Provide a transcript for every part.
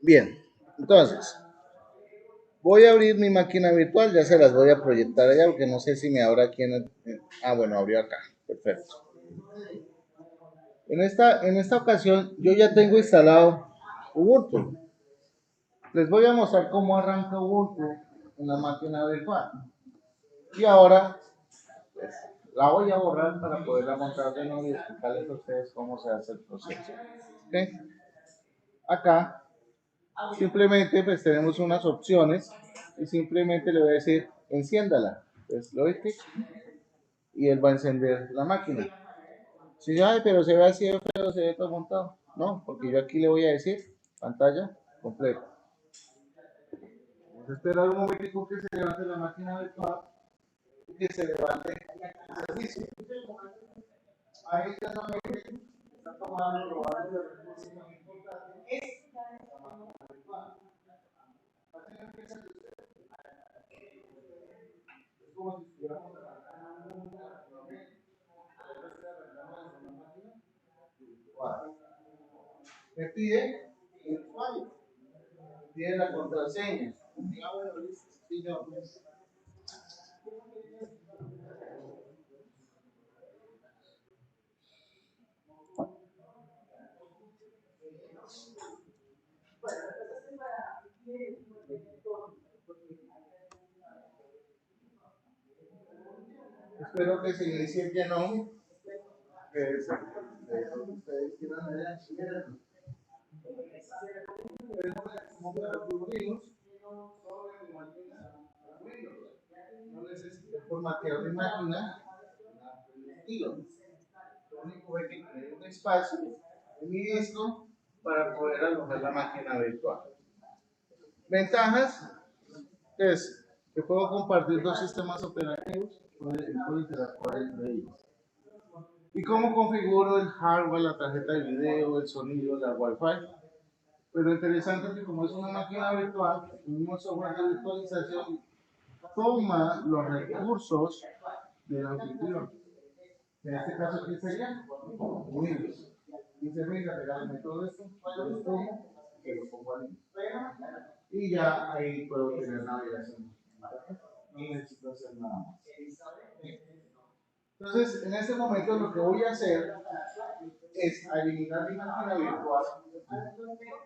Bien, entonces, voy a abrir mi máquina virtual, ya se las voy a proyectar allá, porque no sé si me abra aquí Ah, bueno, abrió acá, perfecto. En esta ocasión, yo ya tengo instalado Ubuntu. Les voy a mostrar cómo arranca Ubuntu en la máquina virtual. Y ahora, pues, la voy a borrar para poderla montar de nuevo y explicarles a ustedes cómo se hace el proceso. ¿Okay? Acá simplemente pues tenemos unas opciones y simplemente le voy a decir enciéndala. Entonces le doy clic y él va a encender la máquina. Si ya, pero se ve así de feo, se ve todo montado. No, porque yo aquí le voy a decir pantalla completa. Vamos a esperar un momentico que se levante la máquina virtual y que se levante el servicio. Ahí ya no me está tomando lo alto de recursos muy importantes. La máquina virtual. Es como si estuviéramos trabajando en una máquina virtual. Me pide el usuario, me pide la contraseña. Ah, bueno, listo. Sí, no. Espero que se inicie que no. Que es lo que ustedes quieran allá. Como para cubrirnos, sobre mi máquina Windows. No necesito formatear mi máquina, nada por el estilo. Lo único es que tener un espacio en mi disco para poder alojar la máquina virtual. Ventajas es que puedo compartir dos sistemas operativos y puedo interactuar entre ellos. ¿Y cómo configuro el hardware, la tarjeta de video, el sonido, la Wi-Fi? Pero lo interesante es que como es una máquina virtual, el mismo software de virtualización toma los recursos del anfitrión. En este caso, ¿qué sería? Windows. Dice, venga, regálame todo esto, yo lo tomo y lo pongo al Linux. Y ya ahí puedo tener navegación. No necesito hacer nada más. Entonces, en este momento lo que voy a hacer es eliminar mi máquina virtual.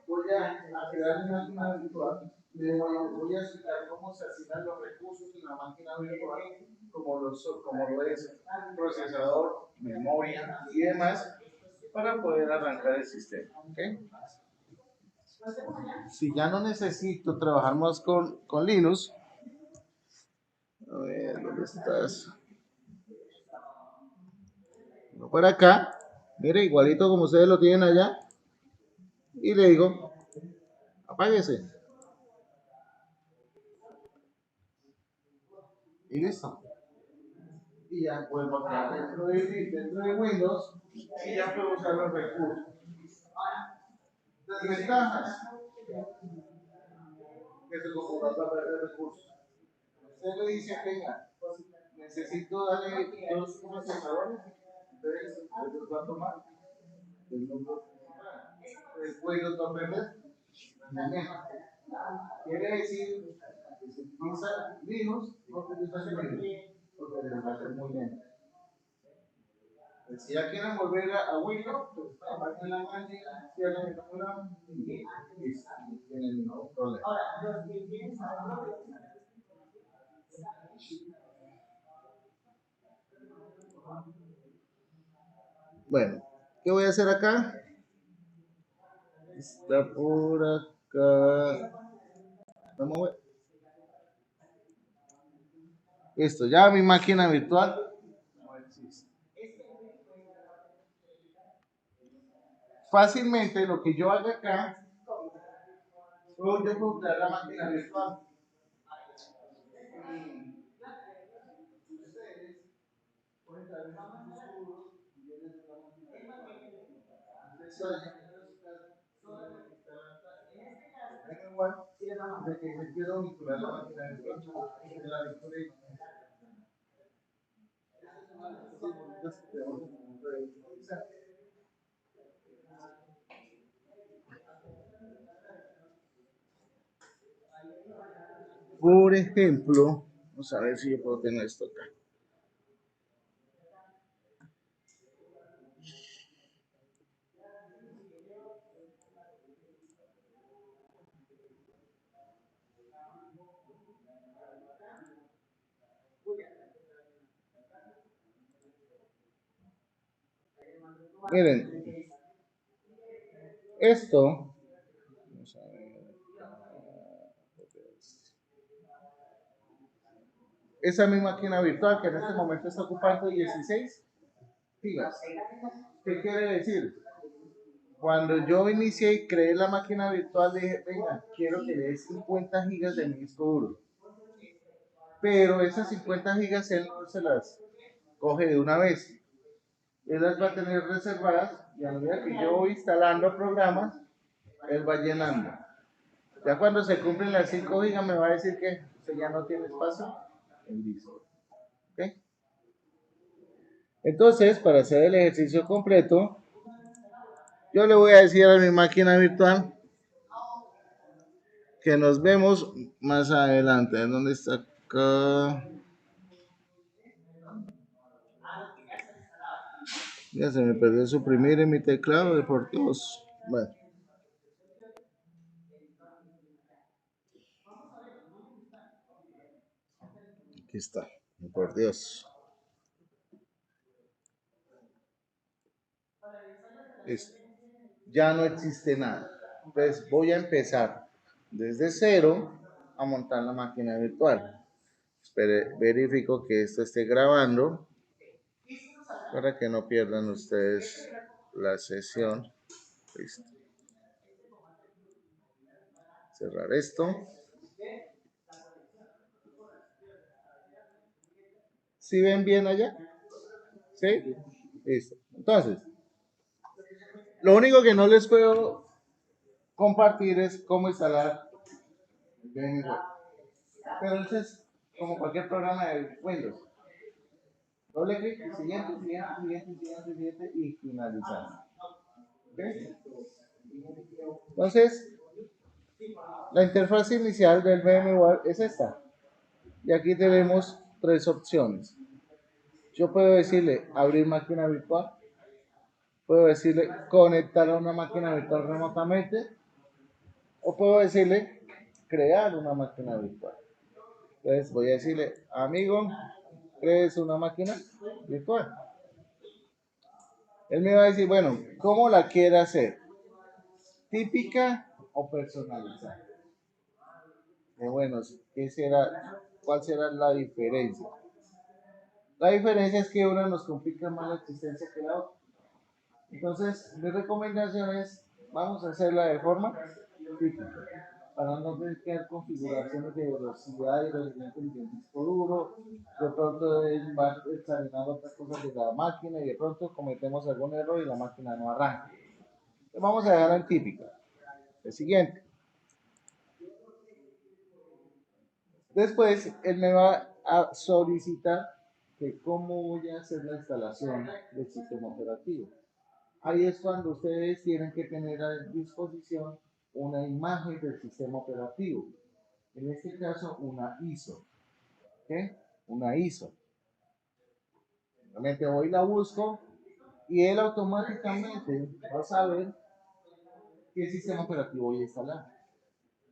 Voy a crear mi máquina virtual. Le voy a explicar cómo se asignan los recursos en la máquina virtual, como lo es procesador, memoria y demás, para poder arrancar el sistema. ¿Okay? Si ya no necesito trabajar más con Linux, a ver, ¿dónde estás? Por acá, mire, igualito como ustedes lo tienen allá, y le digo, apáguese, y listo. Y ya vuelvo a quedar dentro de Windows y ya puedo usar los recursos. Desventajas, que se computador va a perder recursos. Usted le dice, venga, necesito darle dos procesadores, entonces los va a tomar. Después los va a perder. Quiere decir que si utiliza Linux, no utiliza Linux, porque les va a ser muy lento. Si ya quieren volver a Windows, pues apaguen la máquina, cierren el programa y listo, no tienen ningún problema. Bueno, ¿qué voy a hacer acá? Está por acá. Vamos a ver. Listo, ya mi máquina virtual no existe. Fácilmente lo que yo haga acá, yo puedo crear la máquina virtual. Ustedes pueden traer unos escudos y vienen de la máquina virtual. Ustedes saben que igual de que me quiero vincular la máquina virtual, de la vinculé. Esas son las cosas bonitas que tenemos en el momento de virtualizar. Por ejemplo, vamos a ver si yo puedo tener esto acá. Miren, esto, vamos a ver, esa mi máquina virtual que en este momento está ocupando 16 gigas. ¿Qué quiere decir? Cuando yo inicié y creé la máquina virtual, dije, venga, quiero que le dé 50 gigas de mi disco duro. Pero esas 50 gigas él no se las coge de una vez. Él las va a tener reservadas y a medida que yo voy instalando programas, él va llenando. Ya cuando se cumplen las 5 gigas me va a decir que usted ya no tiene espacio en disco. ¿Okay? Entonces, para hacer el ejercicio completo, yo le voy a decir a mi máquina virtual que nos vemos más adelante. ¿Dónde está acá? Ya se me perdió suprimir en mi teclado, de por Dios. Bueno, aquí está, de por Dios. Listo. Ya no existe nada. Entonces voy a empezar desde cero a montar la máquina virtual. Verifico que esto esté grabando para que no pierdan ustedes la sesión. Listo. Cerrar esto. ¿Sí ven bien allá? ¿Sí? Listo. Entonces, lo único que no les puedo compartir es cómo instalar el VMware. Pero eso es como cualquier programa de Windows. Doble clic, siguiente, siguiente, siguiente, siguiente, siguiente y finalizar. ¿Okay? Entonces, la interfaz inicial del VMware es esta. Y aquí tenemos tres opciones. Yo puedo decirle abrir máquina virtual, puedo decirle conectar a una máquina virtual remotamente, o puedo decirle crear una máquina virtual. Entonces voy a decirle, amigo, crees una máquina virtual. Él me va a decir, bueno, ¿cómo la quiere hacer? ¿Típica o personalizada? Bueno, ¿cuál será la diferencia? La diferencia es que una nos complica más la existencia que la otra. Entonces, mi recomendación es, vamos a hacerla de forma típica, para no tener que dar configuraciones de velocidad y rendimiento del disco duro, de pronto va examinando otras cosas de la máquina y de pronto cometemos algún error y la máquina no arranca. Entonces, vamos a dejarla en típica. El siguiente. Después, él me va a solicitar que cómo voy a hacer la instalación del sistema operativo. Ahí es cuando ustedes tienen que tener a disposición una imagen del sistema operativo. En este caso, una ISO. ¿Okay? Una ISO. Realmente voy y la busco y él automáticamente va a saber qué sistema operativo voy a instalar.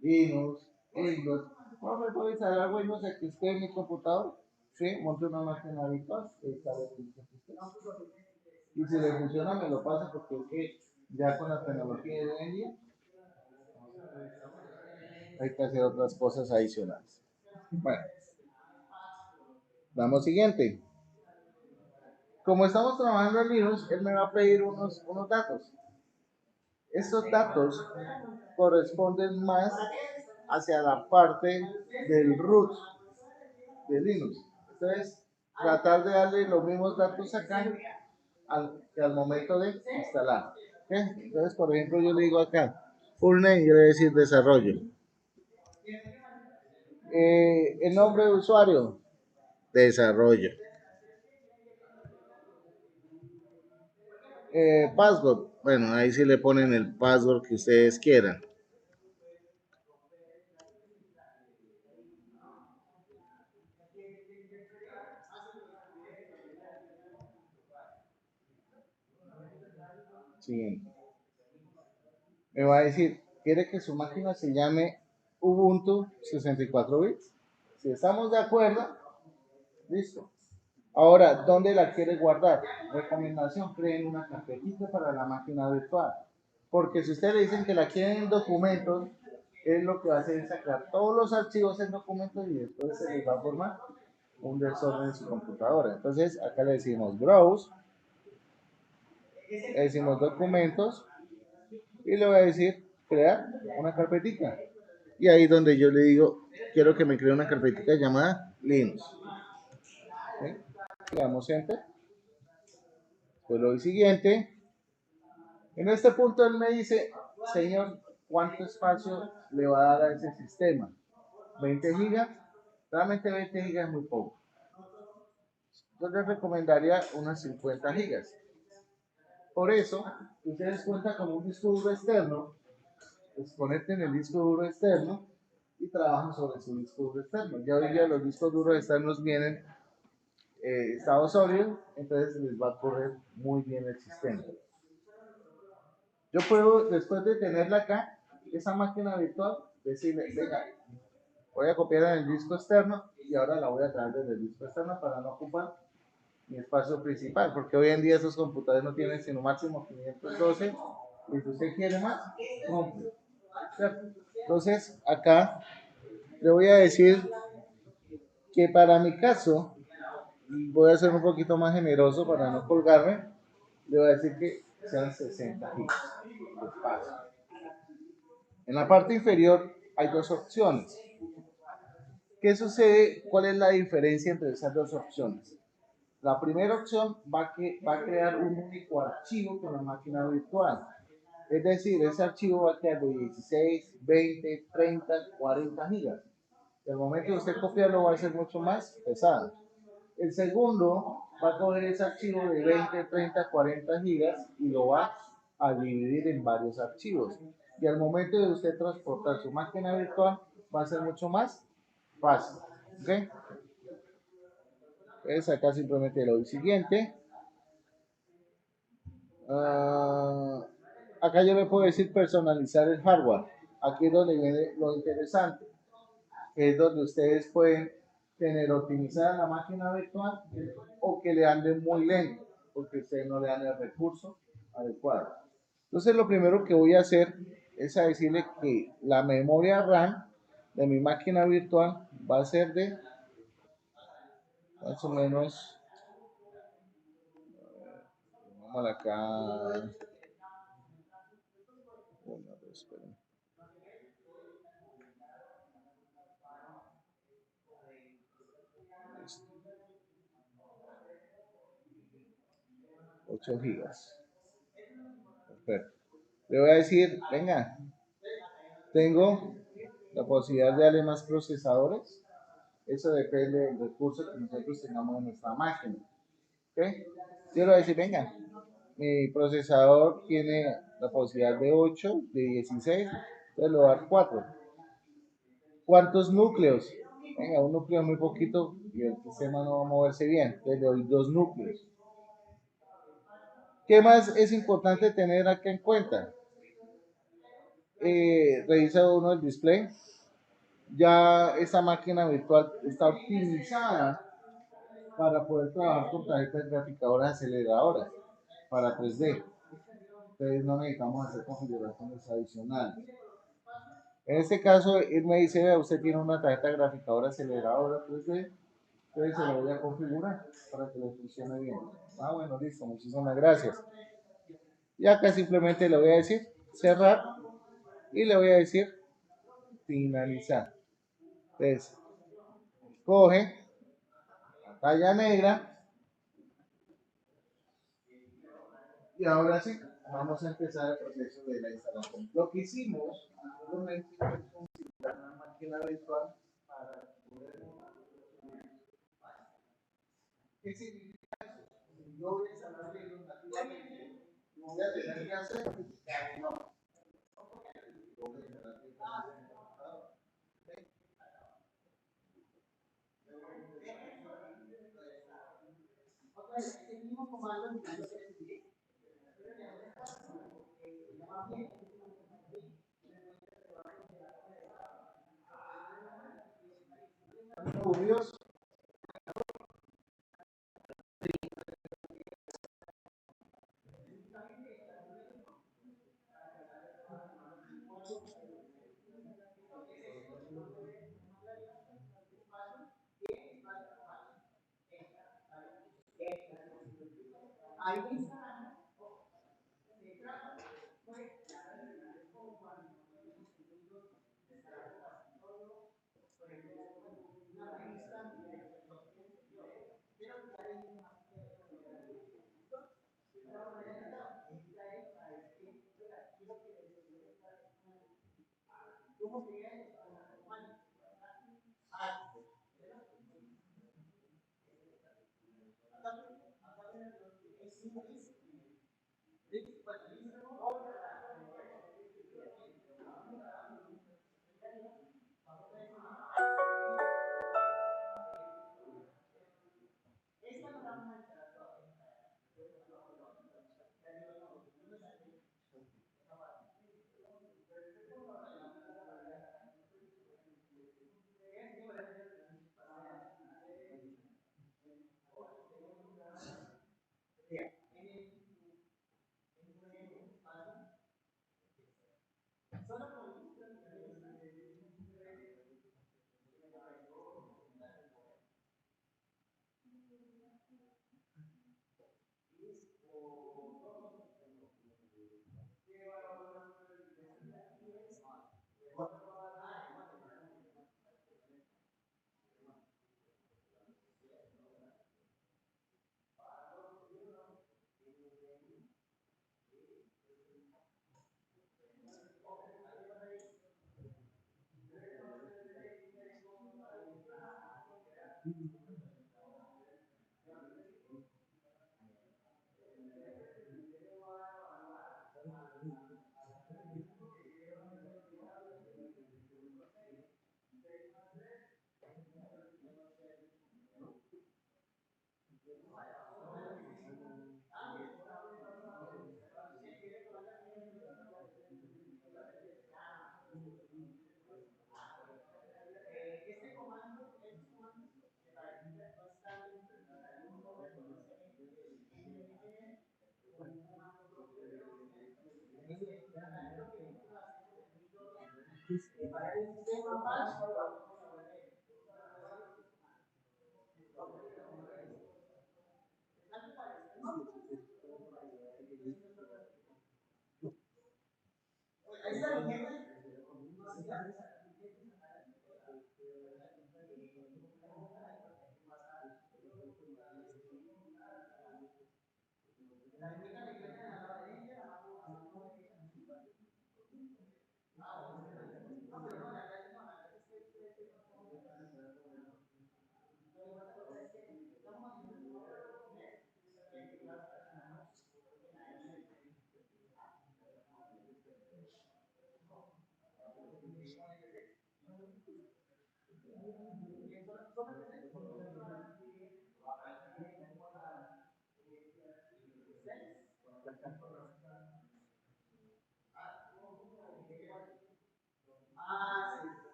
Linux, Windows. No me puedo instalar Windows que esté en mi computador. Sí, monte una máquina virtual, instale Windows. Y si le funciona, me lo pasa porque es que ya con la tecnología de hoy en día hay que hacer otras cosas adicionales. Bueno, vamos siguiente. Como estamos trabajando en Linux, él me va a pedir unos datos. Estos datos corresponden más hacia la parte del root de Linux. Entonces, tratar de darle los mismos datos acá que al momento de instalar. ¿Okay? Entonces, por ejemplo, yo le digo acá, full name quiere decir desarrollo. El nombre de usuario, desarrollo. Password, bueno, ahí sí le ponen el password que ustedes quieran. Siguiente. Me va a decir, ¿quiere que su máquina se llame Ubuntu 64 bits? Si estamos de acuerdo, listo. Ahora, ¿dónde la quiere guardar? Recomendación, creen una carpetita para la máquina virtual. Porque si ustedes le dicen que la quieren en documentos, él lo que va a hacer es sacar todos los archivos en documentos y después se les va a formar un desorden en su computadora. Entonces, acá le decimos browse, le decimos documentos y le voy a decir crear una carpetita. Y ahí donde yo le digo, quiero que me cree una carpetita llamada Linux. ¿Sí? Le damos enter. Pues lo siguiente. En este punto él me dice, señor, ¿cuánto espacio le va a dar a ese sistema? 20 gigas. Realmente 20 gigas es muy poco. Yo les recomendaría unas 50 gigas. Por eso, ustedes cuentan con un disco duro externo, desconecten el disco duro externo y trabajan sobre su disco duro externo. Ya hoy día los discos duros externos vienen estado sólido, entonces les va a correr muy bien el sistema. Yo puedo, después de tenerla acá, esa máquina virtual, decirle, venga, voy a copiar en el disco externo y ahora la voy a traer desde el disco externo para no ocupar mi espacio principal, porque hoy en día esos computadores no tienen sino máximo 512 y si usted quiere más, compre. ¿Cierto? Entonces, acá le voy a decir que para mi caso, voy a ser un poquito más generoso para no colgarme, le voy a decir que sean 60 gigas de espacio. En la parte inferior hay dos opciones. ¿Qué sucede? ¿Cuál es la diferencia entre esas dos opciones? La primera opción va a crear un único archivo con la máquina virtual. Es decir, ese archivo va a quedar de 16, 20, 30, 40 gigas. El momento de usted copiarlo va a ser mucho más pesado. El segundo va a coger ese archivo de 20, 30, 40 gigas y lo va a dividir en varios archivos. Y al momento de usted transportar su máquina virtual va a ser mucho más fácil. ¿Okay? Entonces acá simplemente lo siguiente. Acá yo le puedo decir personalizar el hardware. Aquí es donde viene lo interesante, que es donde ustedes pueden tener optimizada la máquina virtual o que le ande muy lento, porque ustedes no le dan el recurso adecuado. Entonces lo primero que voy a hacer es a decirle que la memoria RAM de mi máquina virtual va a ser de más o menos, vamos acá, 8 gigas. Perfecto. Le voy a decir, venga, tengo la posibilidad de darle más procesadores. Eso depende del recurso que nosotros tengamos en nuestra máquina. ¿Okay? Yo le voy a decir, venga, mi procesador tiene la posibilidad de 8, de 16, entonces le voy a dar 4. ¿Cuántos núcleos? Venga, un núcleo es muy poquito y el sistema no va a moverse bien, entonces le doy 2 núcleos. ¿Qué más es importante tener acá en cuenta? Revisa uno el display. Ya esta máquina virtual está optimizada para poder trabajar con tarjetas graficadoras aceleradoras para 3D. Entonces no necesitamos hacer configuraciones adicionales. En este caso, él me dice, vea, usted tiene una tarjeta graficadora aceleradora 3D, entonces se la voy a configurar para que le funcione bien. Ah, bueno, listo, muchísimas gracias. Y acá simplemente le voy a decir cerrar y le voy a decir finalizar. Entonces, coge pantalla negra y ahora sí, vamos a empezar el proceso de la instalación. Lo que hicimos anteriormente fue configurar una máquina virtual para poder. ¿Qué significa eso? Si yo voy a instalar Linux nativamente, no voy a tener que hacer. No. Yo voy a instalar directamente en el computador. El mismo comando curioso.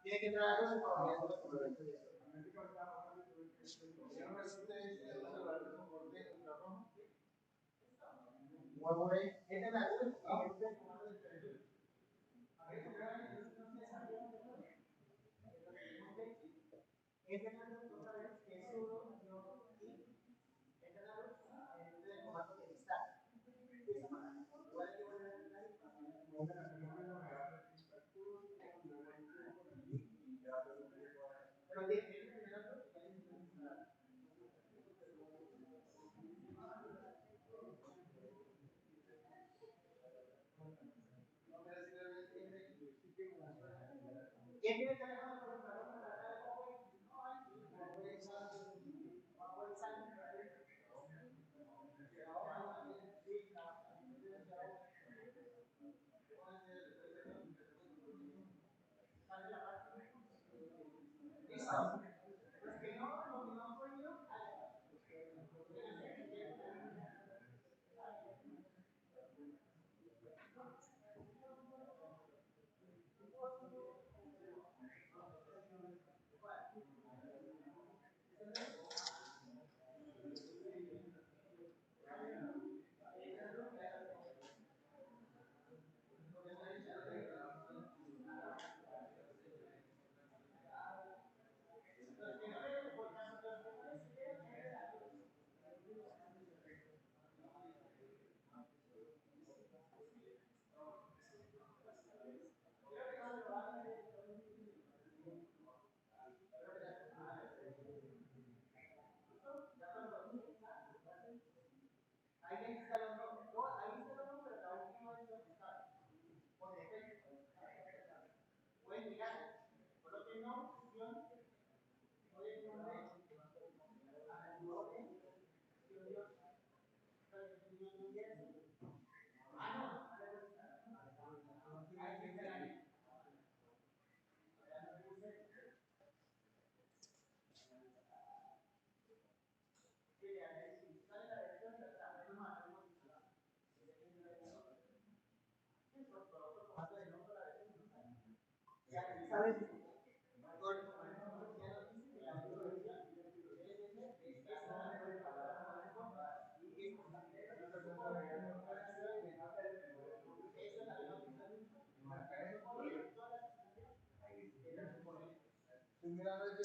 Tiene que entrar a los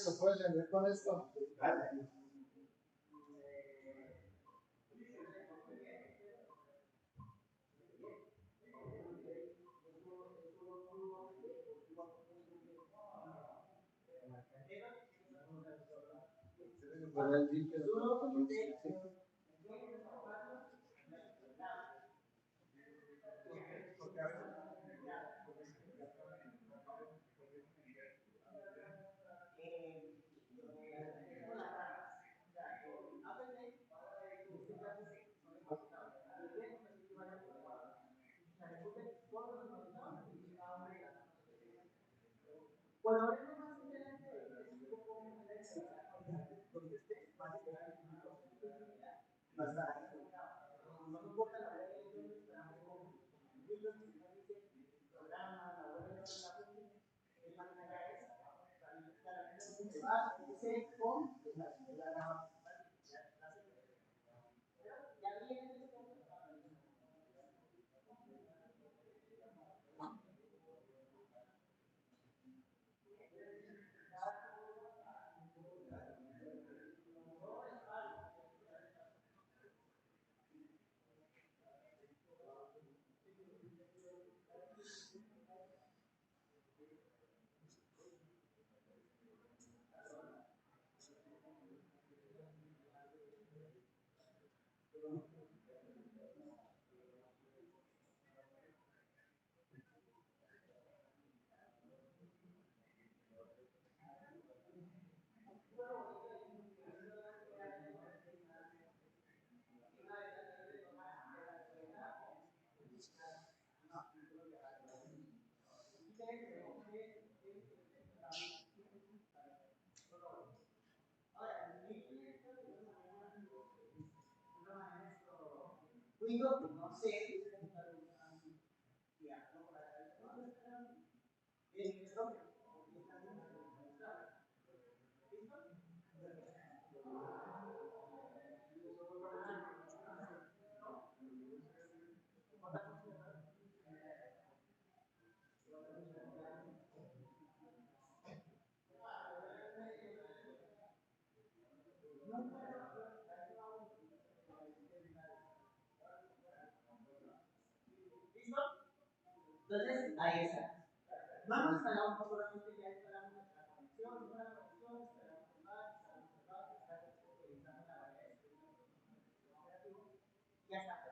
lo puedes vender con esto.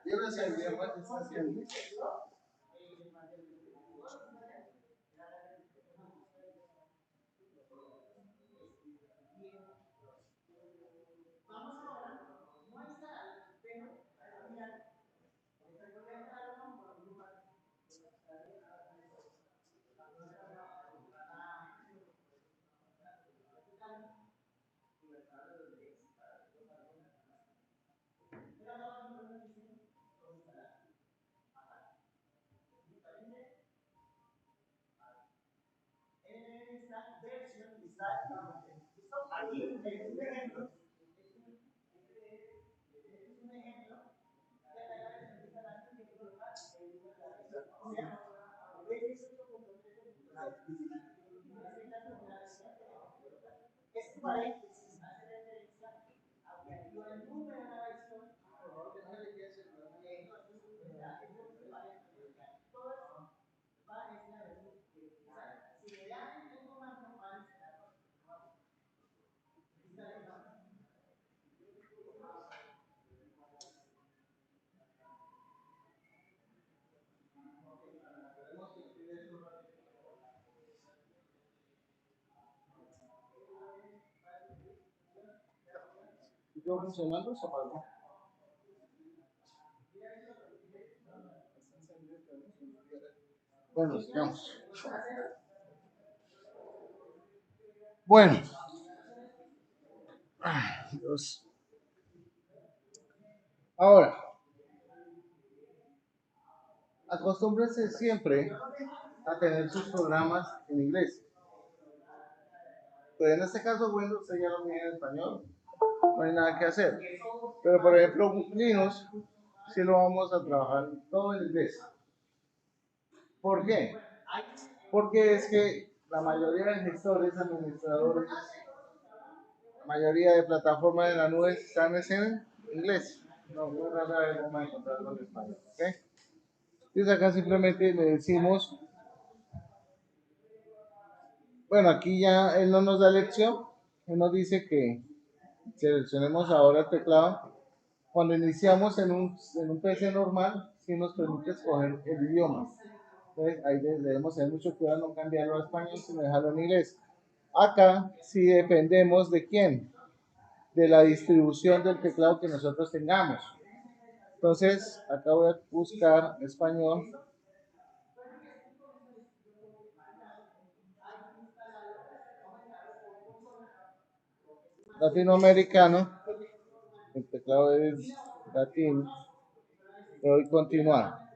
Llevas el día más está haciendo. ¿Yo funcionando o apagó? Bueno, sigamos. Bueno, Dios. Ahora, acostúmbrense siempre a tener sus programas en inglés. Pero en este caso, Windows usted ya lo tiene en español, no hay nada que hacer. Pero por ejemplo, Linux, sí lo vamos a trabajar todo en inglés. ¿Por qué? Porque es que la mayoría de gestores, administradores, la mayoría de plataformas de la nube están en inglés. No, muy rara vez vamos a encontrarlo en español. ¿Okay? Entonces acá simplemente le decimos, bueno, aquí ya él no nos da lección, él nos dice que seleccionemos ahora el teclado. Cuando iniciamos en un PC normal, sí nos permite escoger el idioma. Entonces ahí debemos tener mucho cuidado no cambiarlo a español, sino dejarlo en inglés. Acá sí dependemos de quién, de la distribución del teclado que nosotros tengamos. Entonces acá voy a buscar español. Latinoamericano, el teclado es latino, le doy continuar.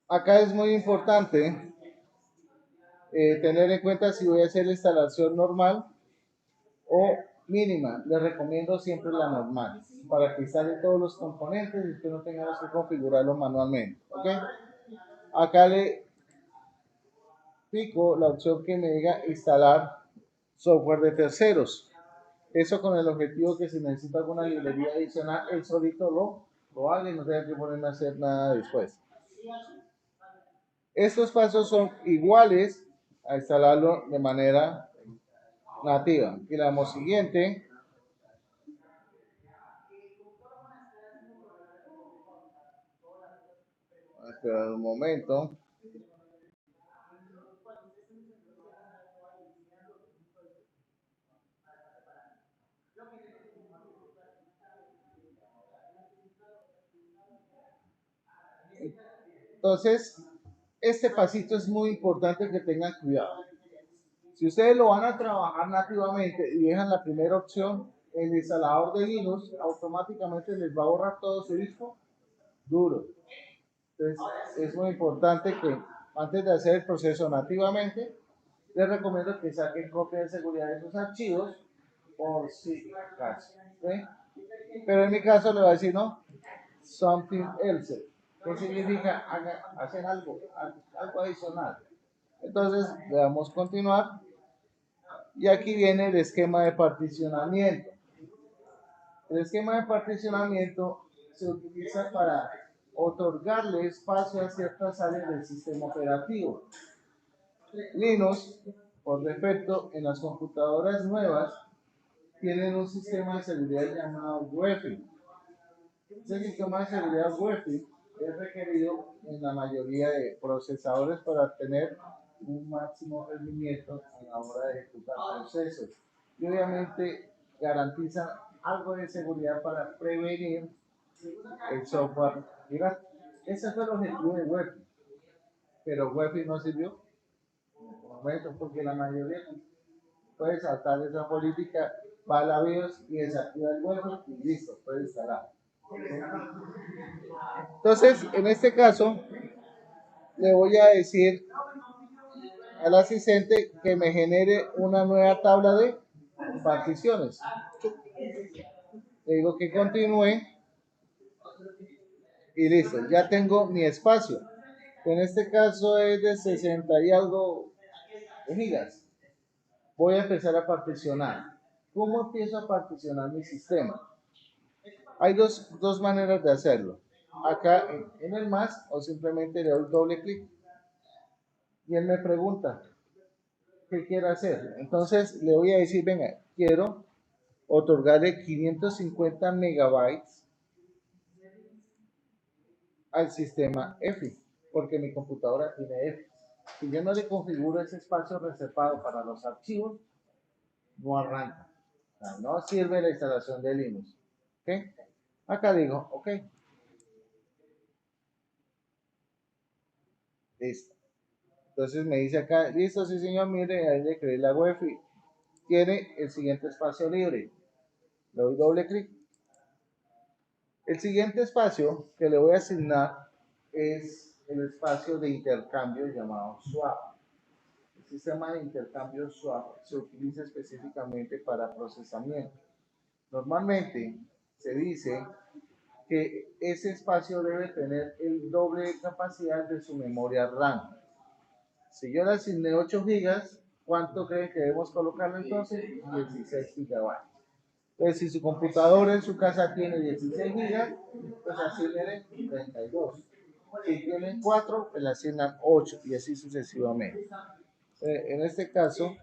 Acá es muy importante tener en cuenta si voy a hacer la instalación normal o mínima. Les recomiendo siempre la normal para que instalen todos los componentes y que no tengamos que configurarlo manualmente. ¿Okay? Acá le pico la opción que me diga instalar software de terceros. Eso con el objetivo que si necesita alguna librería adicional, él solito lo haga y no tenga que ponerme a hacer nada después. Estos pasos son iguales a instalarlo de manera nativa. Y le damos siguiente. esperar un momento. Entonces, este pasito es muy importante que tengan cuidado. Si ustedes lo van a trabajar nativamente y dejan la primera opción, el instalador de Linux automáticamente les va a borrar todo su disco duro. Entonces, es muy importante que antes de hacer el proceso nativamente, les recomiendo que saquen copia de seguridad de sus archivos por si acaso. ¿Sí? Pero en mi caso le voy a decir, no, something else. ¿Qué significa? Hacer algo adicional. Entonces, le damos continuar. Y aquí viene el esquema de particionamiento. El esquema de particionamiento se utiliza para otorgarle espacio a ciertas áreas del sistema operativo. Linux, por defecto, en las computadoras nuevas, tienen un sistema de seguridad llamado UEFI. Este sistema de seguridad UEFI es requerido en la mayoría de procesadores para tener un máximo rendimiento a la hora de ejecutar procesos. Y obviamente garantiza algo de seguridad para prevenir el software. Mira, ese fue el objetivo de UEFI, pero UEFI no sirvió en este momento porque la mayoría puede saltar esa política, va a la BIOS y desactiva el UEFI y listo, puede instalar. Entonces, en este caso, le voy a decir al asistente que me genere una nueva tabla de particiones. Le digo que continúe y listo, ya tengo mi espacio. En este caso es de 60 y algo gigas. Voy a empezar a particionar. ¿Cómo empiezo a particionar mi sistema? Hay dos maneras de hacerlo. Acá en el más o simplemente le doy doble clic y él me pregunta qué quiere hacer. Entonces le voy a decir, venga, quiero otorgarle 550 megabytes al sistema EFI, porque mi computadora tiene EFI. Si yo no le configuro ese espacio reservado para los archivos, no arranca. O sea, no sirve la instalación de Linux. ¿Okay? Acá digo, ok. Listo. Entonces me dice acá, listo, sí señor, mire, ahí le creé la UEFI. Tiene el siguiente espacio libre. Le doy doble clic. El siguiente espacio que le voy a asignar es el espacio de intercambio llamado swap. El sistema de intercambio swap se utiliza específicamente para procesamiento. Normalmente se dice que ese espacio debe tener el doble de capacidad de su memoria RAM. Si yo le asigné 8 gigas, ¿cuánto creen que debemos colocarle entonces? 16 gigabytes. Entonces, si su computadora en su casa tiene 16 gigas, pues asignen 32. Si tienen 4, pues le asignan 8 y así sucesivamente. En este caso,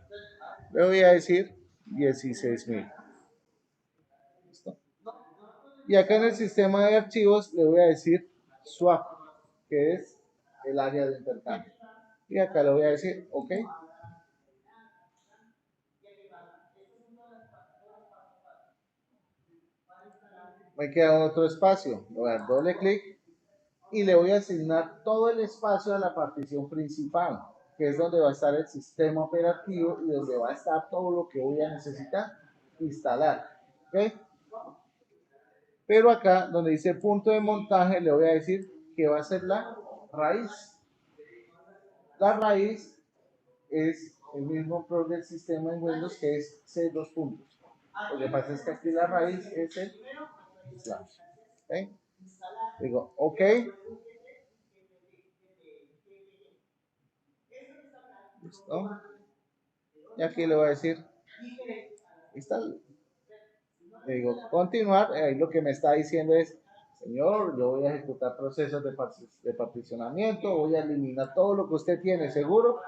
le voy a decir 16.000. ¿Listo? Y acá en el sistema de archivos le voy a decir swap, que es el área de intercambio. Y acá le voy a decir OK. Me queda otro espacio. Le voy a dar doble clic y le voy a asignar todo el espacio a la partición principal, que es donde va a estar el sistema operativo y donde va a estar todo lo que voy a necesitar instalar. ¿Okay? Pero acá, donde dice punto de montaje, le voy a decir que va a ser la raíz. La raíz es el mismo PROC del sistema en Windows, que es C2 puntos. Lo que pasa es que aquí la raíz es el slash. ¿Okay? Digo, OK. ¿Listo? Y aquí le voy a decir, instala. Le digo, continuar. Ahí lo que me está diciendo es, señor, yo voy a ejecutar procesos de particionamiento, voy a eliminar todo lo que usted tiene, ¿seguro?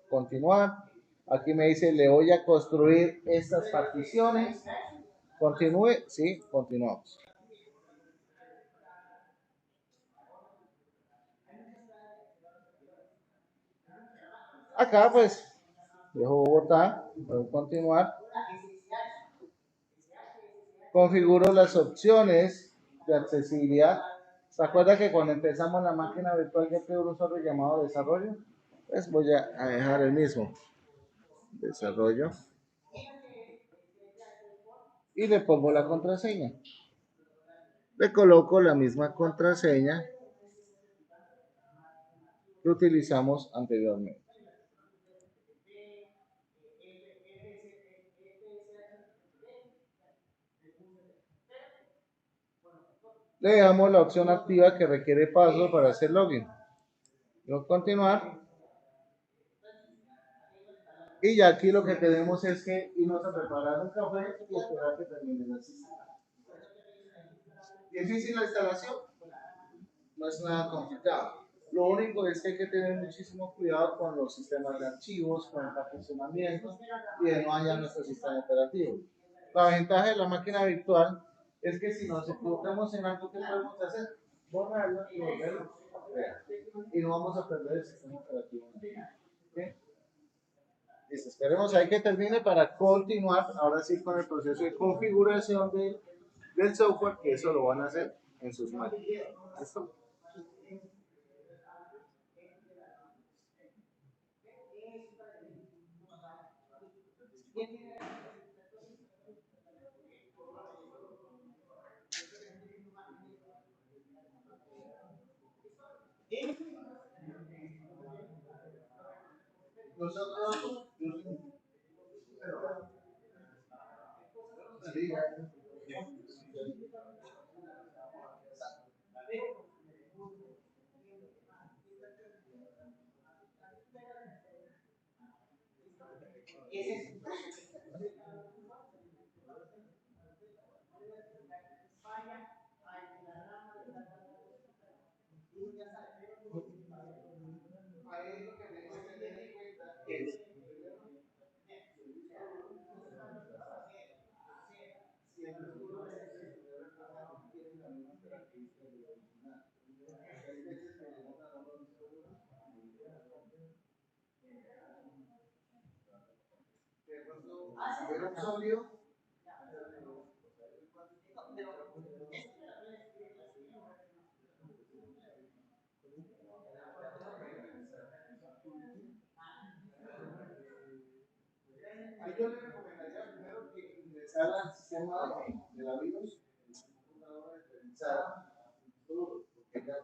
Continuar. Aquí me dice, le voy a construir estas particiones. Continúe. Sí, continuamos. Acá pues dejo Bogotá, voy a continuar. Configuro las opciones de accesibilidad. ¿Se acuerda que cuando empezamos la máquina virtual ya tengo un usuario llamado desarrollo? Pues voy a dejar el mismo, desarrollo, y le pongo la contraseña. Le coloco la misma contraseña que utilizamos anteriormente. Le damos la opción activa que requiere password para hacer login. Voy a continuar. Y ya aquí lo que tenemos es que irnos a preparar un café y esperar que termine la sistema. ¿Difícil la instalación? No es nada complicado. Lo único es que hay que tener muchísimo cuidado con los sistemas de archivos, con el funcionamiento y de no hallar nuestro sistema operativo. La ventaja de la máquina virtual es que si nos equivocamos en algo, ¿qué podemos hacer? Borrarlo y volverlo a crear. Y no vamos a perder el sistema operativo. ¿Okay? Listo, esperemos ahí que termine para continuar ahora sí con el proceso de configuración del software, que eso lo van a hacer en sus máquinas. ¿Listo? Nosotros, yo le recomendaría primero que ingresara al sistema de la virus en su computadora y revisara todo, porque ya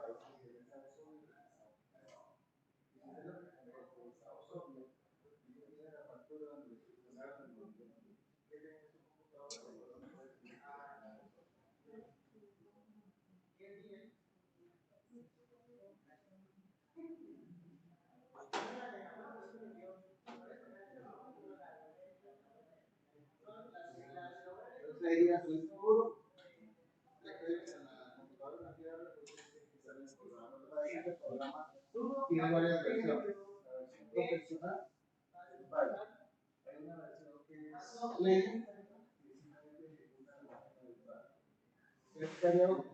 sería seguro, en la computadora el programa tiene varias versiones. La versión profesional, vale. Hay una versión que es Play, pero